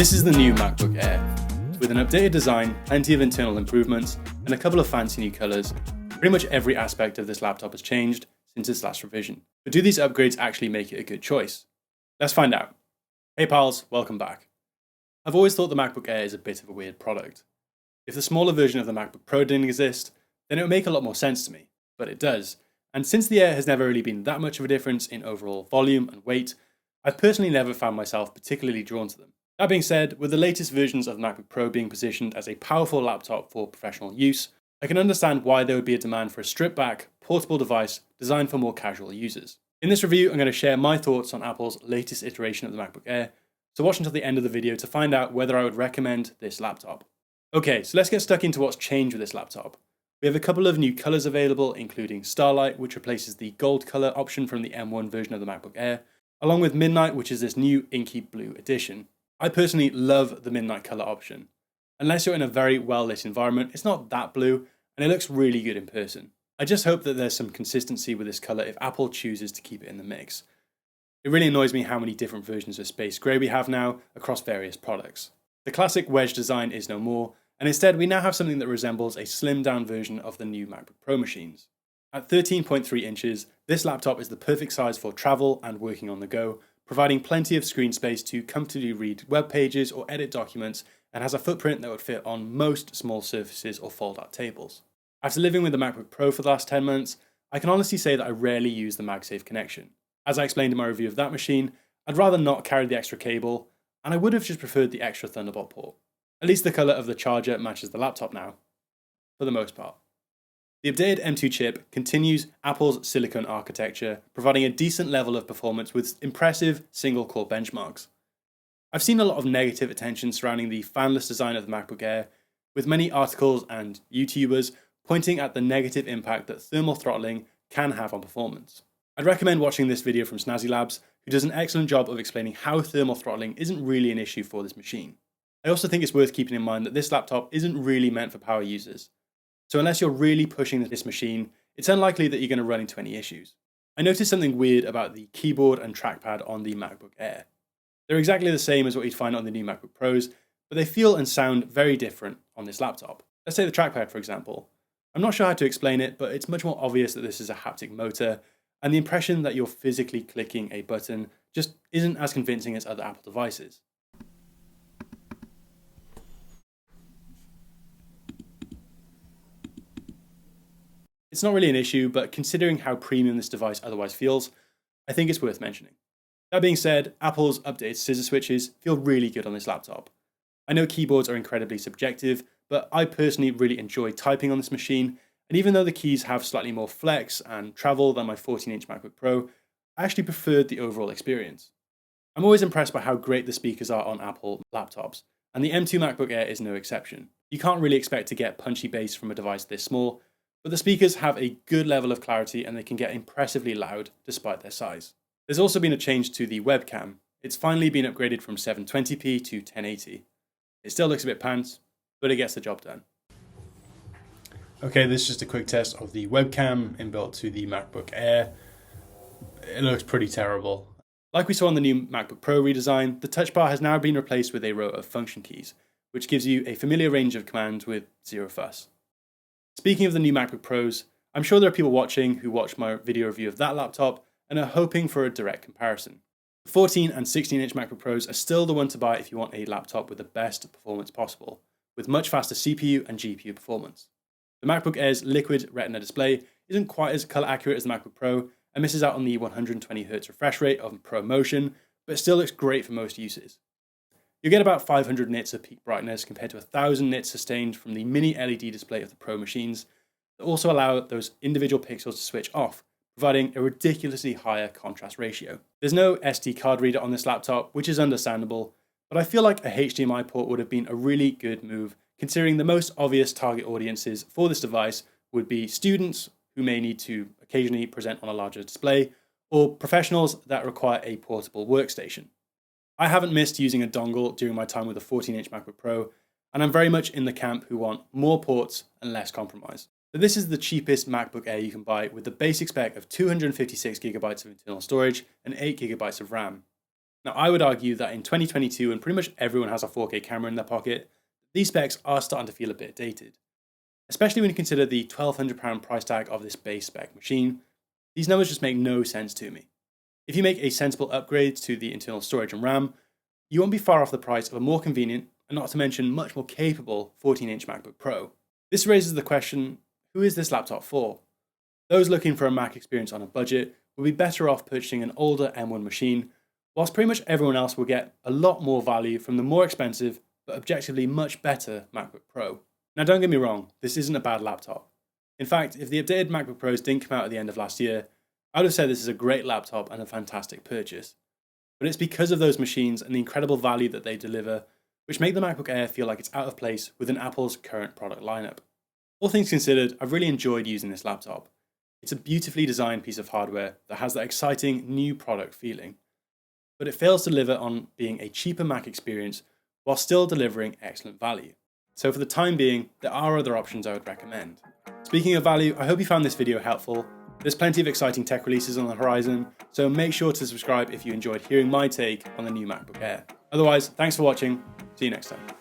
This is the new MacBook Air. With an updated design, plenty of internal improvements, and a couple of fancy new colours, pretty much every aspect of this laptop has changed since its last revision. But do these upgrades actually make it a good choice? Let's find out. Hey pals, welcome back. I've always thought the MacBook Air is a bit of a weird product. If the smaller version of the MacBook Pro didn't exist, then it would make a lot more sense to me, but it does. And since the Air has never really been that much of a difference in overall volume and weight, I've personally never found myself particularly drawn to them. That being said, with the latest versions of the MacBook Pro being positioned as a powerful laptop for professional use, I can understand why there would be a demand for a stripped-back, portable device designed for more casual users. In this review, I'm going to share my thoughts on Apple's latest iteration of the MacBook Air, so watch until the end of the video to find out whether I would recommend this laptop. Okay, so let's get stuck into what's changed with this laptop. We have a couple of new colours available, including Starlight, which replaces the gold colour option from the M1 version of the MacBook Air, along with Midnight, which is this new inky blue edition. I personally love the midnight colour option. Unless you're in a very well lit environment, it's not that blue, and it looks really good in person. I just hope that there's some consistency with this colour if Apple chooses to keep it in the mix. It really annoys me how many different versions of Space Grey we have now across various products. The classic wedge design is no more, and instead we now have something that resembles a slimmed down version of the new MacBook Pro machines. At 13.3 inches, this laptop is the perfect size for travel and working on the go, providing plenty of screen space to comfortably read web pages or edit documents, and has a footprint that would fit on most small surfaces or fold-out tables. After living with the MacBook Pro for the last 10 months, I can honestly say that I rarely use the MagSafe connection. As I explained in my review of that machine, I'd rather not carry the extra cable, and I would have just preferred the extra Thunderbolt port. At least the colour of the charger matches the laptop now, for the most part. The updated M2 chip continues Apple's silicon architecture, providing a decent level of performance with impressive single-core benchmarks. I've seen a lot of negative attention surrounding the fanless design of the MacBook Air, with many articles and YouTubers pointing at the negative impact that thermal throttling can have on performance. I'd recommend watching this video from Snazzy Labs, who does an excellent job of explaining how thermal throttling isn't really an issue for this machine. I also think it's worth keeping in mind that this laptop isn't really meant for power users. So unless you're really pushing this machine, it's unlikely that you're going to run into any issues. I noticed something weird about the keyboard and trackpad on the MacBook Air. They're exactly the same as what you'd find on the new MacBook Pros, but they feel and sound very different on this laptop. Let's say the trackpad, for example. I'm not sure how to explain it, but it's much more obvious that this is a haptic motor, and the impression that you're physically clicking a button just isn't as convincing as other Apple devices. It's not really an issue, but considering how premium this device otherwise feels, I think it's worth mentioning. That being said, Apple's updated scissor switches feel really good on this laptop. I know keyboards are incredibly subjective, but I personally really enjoy typing on this machine, and even though the keys have slightly more flex and travel than my 14-inch MacBook Pro, I actually preferred the overall experience. I'm always impressed by how great the speakers are on Apple laptops, and the M2 MacBook Air is no exception. You can't really expect to get punchy bass from a device this small, but the speakers have a good level of clarity and they can get impressively loud despite their size. There's also been a change to the webcam. It's finally been upgraded from 720p to 1080. It still looks a bit pants, but it gets the job done. Okay, this is just a quick test of the webcam inbuilt to the MacBook Air. It looks pretty terrible. Like we saw on the new MacBook Pro redesign, the touch bar has now been replaced with a row of function keys, which gives you a familiar range of commands with zero fuss. Speaking of the new MacBook Pros, I'm sure there are people watching who watched my video review of that laptop and are hoping for a direct comparison. The 14 and 16-inch MacBook Pros are still the one to buy if you want a laptop with the best performance possible, with much faster CPU and GPU performance. The MacBook Air's liquid Retina display isn't quite as color accurate as the MacBook Pro and misses out on the 120Hz refresh rate of Pro Motion, but it still looks great for most uses. You'll get about 500 nits of peak brightness compared to 1000 nits sustained from the mini LED display of the Pro machines that also allow those individual pixels to switch off, providing a ridiculously higher contrast ratio. There's no SD card reader on this laptop, which is understandable, but I feel like a HDMI port would have been a really good move, considering the most obvious target audiences for this device would be students who may need to occasionally present on a larger display, or professionals that require a portable workstation. I haven't missed using a dongle during my time with a 14-inch MacBook Pro, and I'm very much in the camp who want more ports and less compromise. So this is the cheapest MacBook Air you can buy with the basic spec of 256GB of internal storage and 8GB of RAM. Now, I would argue that in 2022, when pretty much everyone has a 4K camera in their pocket, these specs are starting to feel a bit dated. Especially when you consider the £1,200 price tag of this base spec machine, these numbers just make no sense to me. If you make a sensible upgrade to the internal storage and RAM, you won't be far off the price of a more convenient, and not to mention much more capable 14-inch MacBook Pro. This raises the question, who is this laptop for? Those looking for a Mac experience on a budget will be better off purchasing an older M1 machine, whilst pretty much everyone else will get a lot more value from the more expensive but objectively much better MacBook Pro. Now don't get me wrong, this isn't a bad laptop. In fact, if the updated MacBook Pros didn't come out at the end of last year, I would have said this is a great laptop and a fantastic purchase. But it's because of those machines and the incredible value that they deliver which make the MacBook Air feel like it's out of place within Apple's current product lineup. All things considered, I've really enjoyed using this laptop. It's a beautifully designed piece of hardware that has that exciting new product feeling, but it fails to deliver on being a cheaper Mac experience while still delivering excellent value. So for the time being, there are other options I would recommend. Speaking of value, I hope you found this video helpful. There's plenty of exciting tech releases on the horizon, so make sure to subscribe if you enjoyed hearing my take on the new MacBook Air. Otherwise, thanks for watching. See you next time.